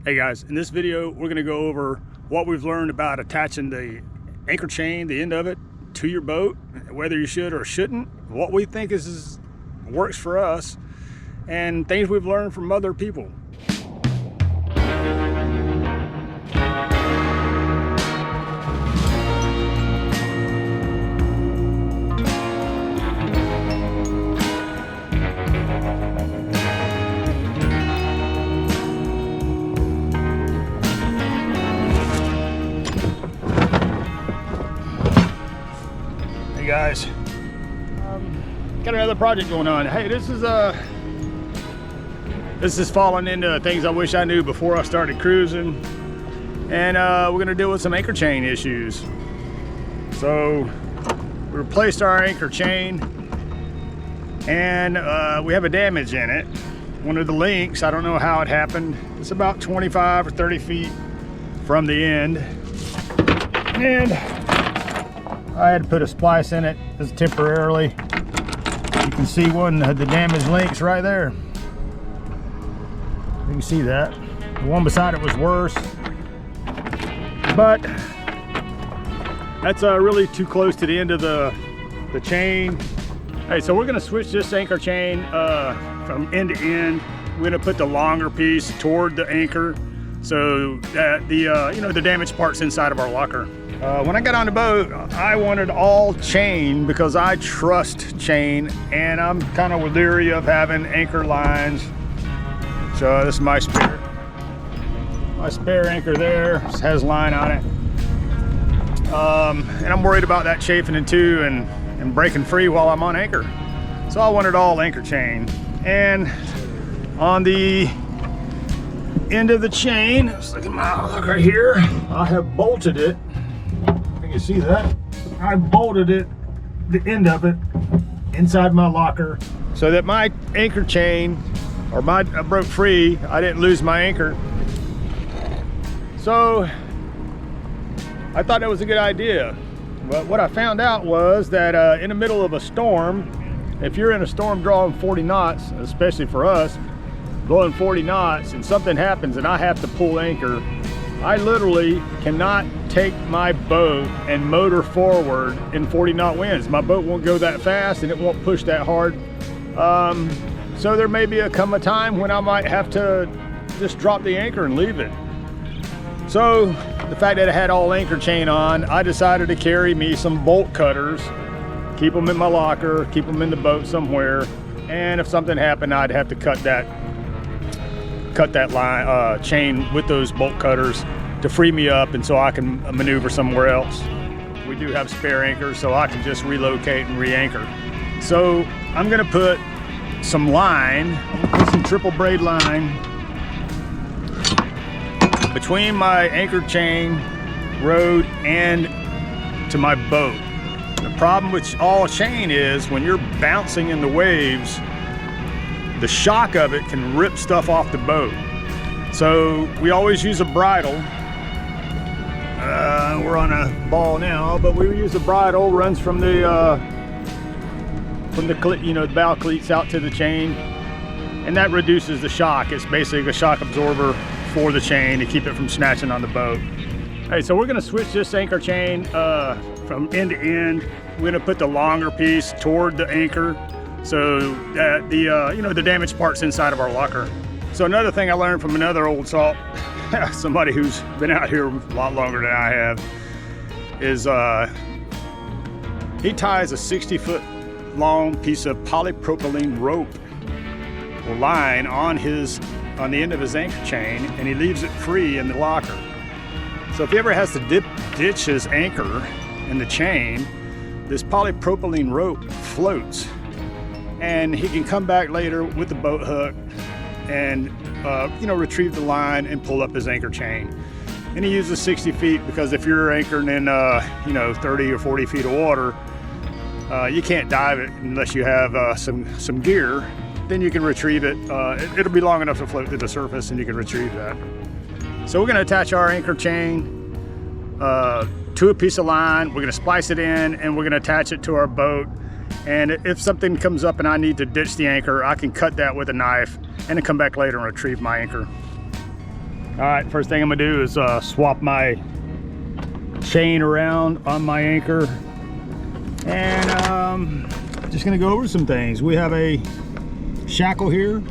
Hey guys, in this video we're going to go over what we've learned about attaching the anchor chain, the end of it, to your boat, whether you should or shouldn't, what we think works for us, and things we've learned from other people. Guys, got another project going on. Hey, this is falling into things I wish I knew before I started cruising, and we're gonna deal with some anchor chain issues. So we replaced our anchor chain, and we have a damage in it. One of the links, I don't know how it happened, it's about 25 or 30 feet from the end, and I had to put a splice in it just temporarily. You can see one of the damaged links right there. You can see that. The one beside it was worse, but that's really too close to the end of the chain. Hey, so we're gonna switch this anchor chain from end to end. We're gonna put the longer piece toward the anchor so that the damaged part's inside of our locker. When I got on the boat, I wanted all chain because I trust chain, and I'm kind of leery of having anchor lines. So this is my spare anchor there. It has line on it, and I'm worried about that chafing in two and breaking free while I'm on anchor. So I wanted all anchor chain, and on the end of the chain, let's look at my look right here, I have bolted it. You see that? I bolted it, the end of it, inside my locker so that my anchor chain, I broke free, I didn't lose my anchor. So I thought that was a good idea. But what I found out was that in the middle of a storm, if you're in a storm drawing 40 knots, especially for us, blowing 40 knots, and something happens and I have to pull anchor, I literally cannot take my boat and motor forward in 40 knot winds. My boat won't go that fast and it won't push that hard. So there may come a time when I might have to just drop the anchor and leave it. So the fact that I had all anchor chain on, I decided to carry me some bolt cutters, keep them in my locker, keep them in the boat somewhere, and if something happened, I'd have to cut that line chain with those bolt cutters to free me up, and so I can maneuver somewhere else. We do have spare anchors, so I can just relocate and re-anchor. So I'm gonna put some line, I'm gonna put some triple braid line between my anchor chain rod and to my boat. The problem with all chain is when you're bouncing in the waves, the shock of it can rip stuff off the boat. So we always use a bridle. We're on a ball now, but we use a bridle, runs from the bow cleats out to the chain, and that reduces the shock. It's basically a shock absorber for the chain to keep it from snatching on the boat. Hey, so we're gonna switch this anchor chain from end to end. We're gonna put the longer piece toward the anchor so that the damaged part's inside of our locker. So another thing I learned from another old salt, somebody who's been out here a lot longer than I have, is he ties a 60-foot long piece of polypropylene rope or line on the end of his anchor chain, and he leaves it free in the locker. So if he ever has to ditch his anchor in the chain, this polypropylene rope floats, and he can come back later with the boat hook and retrieve the line and pull up his anchor chain. And he uses 60 feet because if you're anchoring in 30 or 40 feet of water, you can't dive it unless you have some gear. Then you can retrieve it. It'll be long enough to float to the surface, and you can retrieve that. So we're going to attach our anchor chain to a piece of line. We're going to splice it in, and we're going to attach it to our boat. And if something comes up and I need to ditch the anchor, I can cut that with a knife and then come back later and retrieve my anchor. All right, first thing I'm gonna do is swap my chain around on my anchor, and just gonna go over some things. We have a shackle here,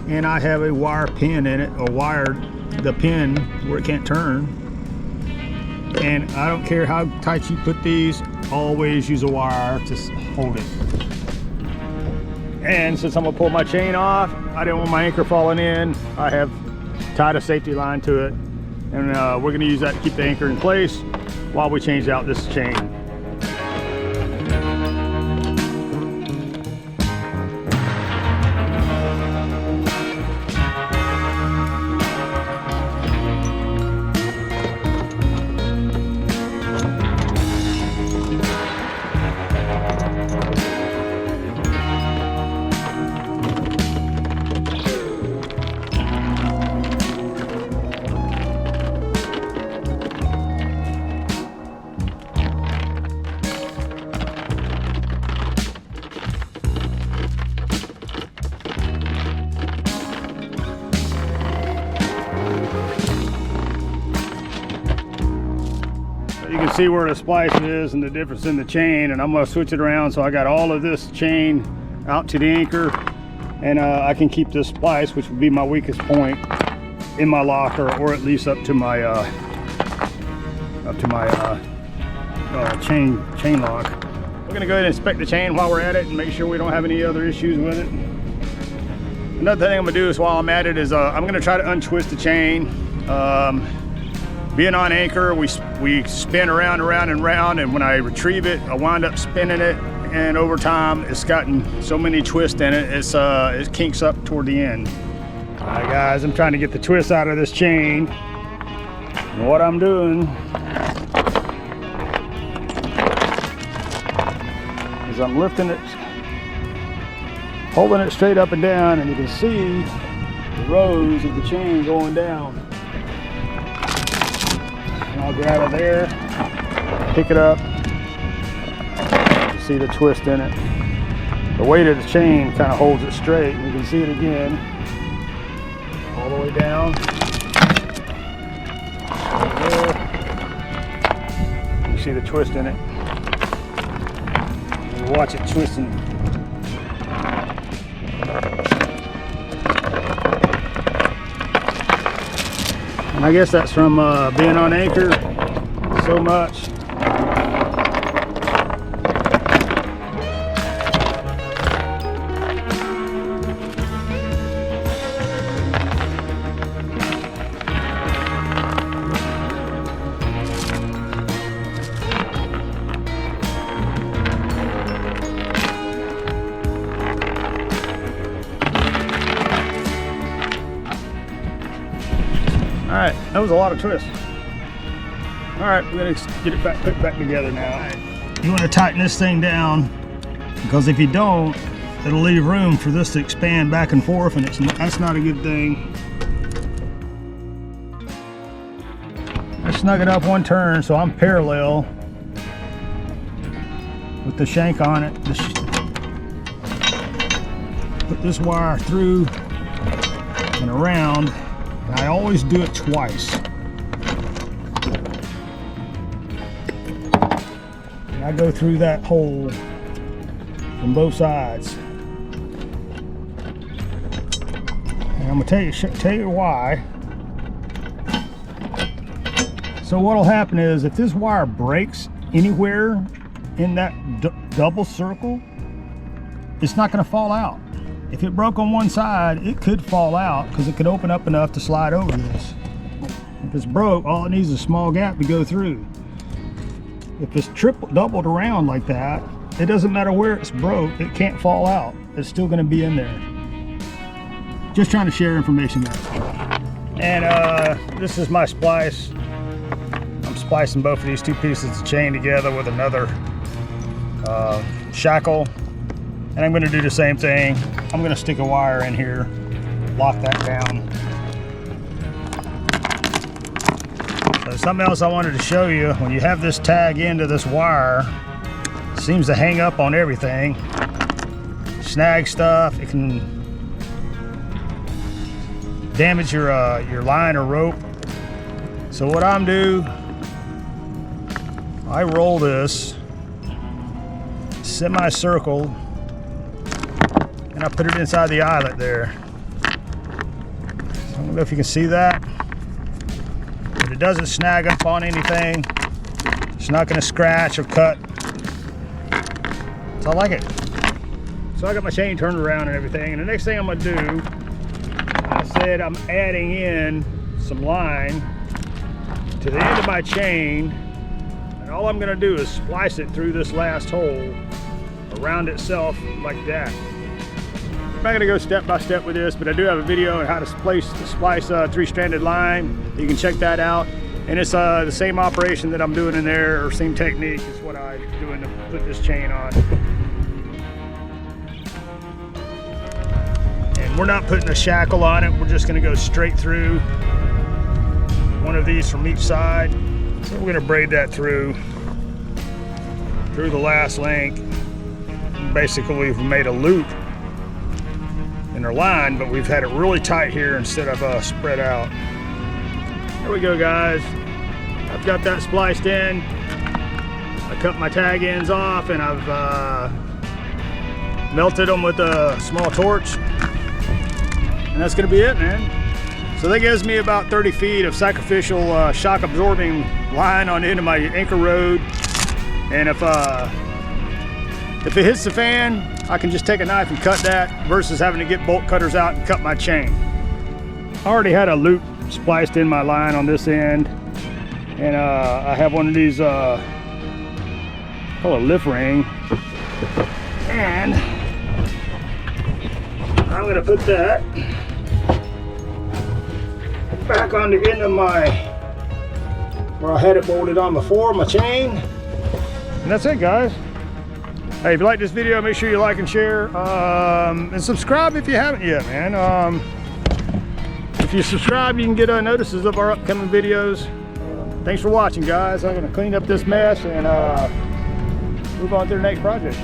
and I have a wire pin in it, or wired the pin where it can't turn. And I don't care how tight you put these, always use a wire to hold it. And since I'm gonna pull my chain off, I didn't want my anchor falling in. I have tied a safety line to it, and we're gonna use that to keep the anchor in place while we change out this chain. You can see where the splice is and the difference in the chain, and I'm going to switch it around so I got all of this chain out to the anchor, and I can keep this splice, which would be my weakest point, in my locker, or at least up to my chain lock. We're going to go ahead and inspect the chain while we're at it and make sure we don't have any other issues with it. Another thing I'm going to do is, while I'm at it, is I'm going to try to untwist the chain. Being on anchor, we spin around and round, and when I retrieve it, I wind up spinning it, and over time it's gotten so many twists in it, it kinks up toward the end. All right guys, I'm trying to get the twist out of this chain, and what I'm doing is I'm lifting it, holding it straight up and down, and you can see the rows of the chain going down. I'll get out of there, pick it up. You see the twist in it. The weight of the chain kind of holds it straight. You can see it again, all the way down. There. You see the twist in it. You watch it twisting. And I guess that's from being on anchor so much. All right, that was a lot of twists. All right, we're gonna get it put back together now. Right. You wanna tighten this thing down, because if you don't, it'll leave room for this to expand back and forth, and that's not a good thing. I snug it up one turn, so I'm parallel with the shank on it. Put this wire through and around. And I always do it twice. And I go through that hole from both sides. And I'm gonna tell you why. So what'll happen is, if this wire breaks anywhere in that double circle, it's not gonna fall out. If it broke on one side, it could fall out, because it could open up enough to slide over this. If it's broke, all it needs is a small gap to go through. If it's doubled around like that, it doesn't matter where it's broke, it can't fall out. It's still going to be in there. Just trying to share information there. And this is my splice. I'm splicing both of these two pieces of chain together with another shackle. And I'm going to do the same thing. I'm going to stick a wire in here, lock that down. So something else I wanted to show you, when you have this tag into this wire, it seems to hang up on everything, snag stuff. It can damage your line or rope. So what I'm do, I roll this semicircle and I put it inside the eyelet there. So I don't know if you can see that, but it doesn't snag up on anything. It's not going to scratch or cut. So I like it. So I got my chain turned around and everything, and the next thing I'm going to do, I said I'm adding in some line to the end of my chain, and all I'm going to do is splice it through this last hole around itself like that. I'm not going to go step by step with this, but I do have a video on how to splice three-stranded line. You can check that out. And it's the same operation that I'm doing in there, or same technique is what I'm doing to put this chain on. And we're not putting a shackle on it. We're just going to go straight through one of these from each side. So we're going to braid that through the last link. Basically, we've made a loop in our line, but we've had it really tight here instead of spread out. There we go, guys. I've got that spliced in. I cut my tag ends off and I've melted them with a small torch. And that's gonna be it, man. So that gives me about 30 feet of sacrificial shock absorbing line on the end of my anchor rod. And if it hits the fan, I can just take a knife and cut that versus having to get bolt cutters out and cut my chain. I already had a loop spliced in my line on this end, and I have one of these called a lift ring, and I'm going to put that back on the end of where I had it bolted on before, my chain. And that's it, guys. Hey, if you like this video, make sure you like and share, and subscribe if you haven't yet, man. If you subscribe, you can get notices of our upcoming videos. Thanks for watching, guys. I'm going to clean up this mess and move on to the next project.